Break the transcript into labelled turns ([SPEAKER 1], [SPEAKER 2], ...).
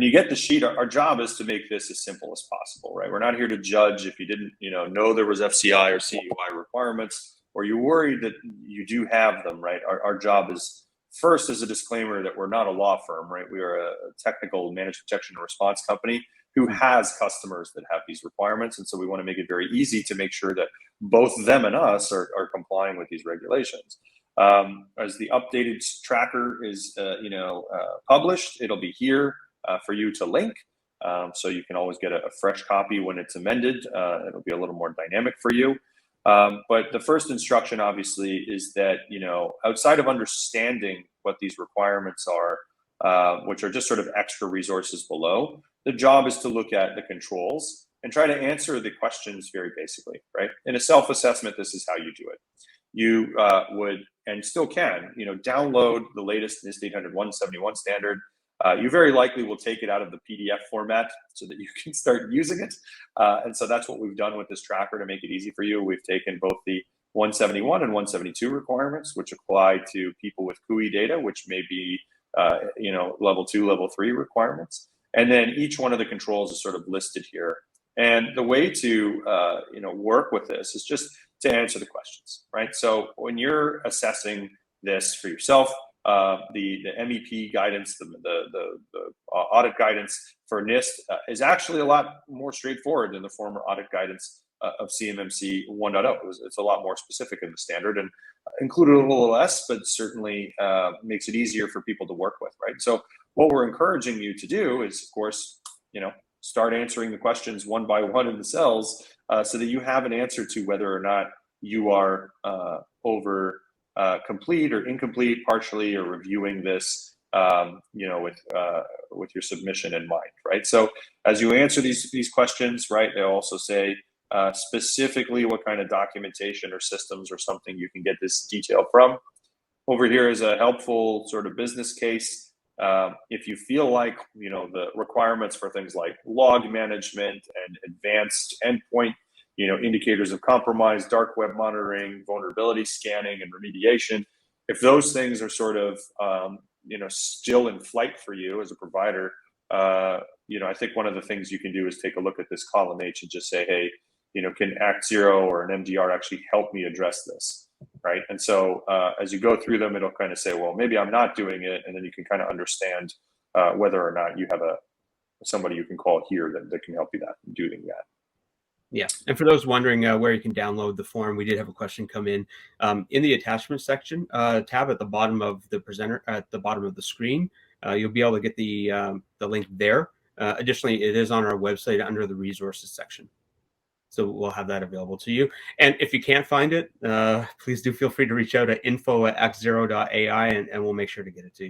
[SPEAKER 1] when you get the sheet, our job is to make this as simple as possible, right? We're not here to judge if you didn't, know there was FCI or CUI requirements, or you're worried that you do have them, right? Our job is first, as a disclaimer, that we're not a law firm, right? We are a technical managed detection and response company who has customers that have these requirements. And so we want to make it very easy to make sure that both them and us are complying with these regulations. As the updated tracker is, published, it'll be here for you to link. So you can always get a fresh copy when it's amended. It'll be a little more dynamic for you. But the first instruction, obviously, is that, outside of understanding what these requirements are, which are just sort of extra resources below, the job is to look at the controls and try to answer the questions very basically, right? In a self-assessment, this is how you do it. You would, and still can, download the latest NIST 800-171 standard. You very likely will take it out of the PDF format so that you can start using it. And so that's what we've done with this tracker to make it easy for you. We've taken both the 171 and 172 requirements, which apply to people with CUI data, which may be, level 2, level 3 requirements. And then each one of the controls is sort of listed here. And the way to, work with this is just to answer the questions, right? So when you're assessing this for yourself, the MEP guidance, the audit guidance for NIST is actually a lot more straightforward than the former audit guidance of CMMC 1.0. It's a lot more specific in the standard and included a little less, but certainly makes it easier for people to work with, right? So what we're encouraging you to do is, of course, start answering the questions one by one in the cells so that you have an answer to whether or not you are over complete or incomplete, partially, or reviewing this, with your submission in mind, right? So as you answer these questions, right, they also say specifically what kind of documentation or systems or something you can get this detail from. Over here is a helpful sort of business case. If you feel like, the requirements for things like log management and advanced endpoint, indicators of compromise, dark web monitoring, vulnerability scanning, and remediation, if those things are sort of, still in flight for you as a provider, I think one of the things you can do is take a look at this column H and just say, hey, can ActZero or an MDR actually help me address this, right? And so as you go through them, it'll kind of say, well, maybe I'm not doing it. And then you can kind of understand whether or not you have somebody you can call here that can help you doing that.
[SPEAKER 2] Yeah, and for those wondering where you can download the form, we did have a question come in the attachment section tab at the bottom of the presenter, at the bottom of the screen. You'll be able to get the link there. Additionally, it is on our website under the resources section. So we'll have that available to you. And if you can't find it, please do feel free to reach out at info@actzero.ai and we'll make sure to get it to you.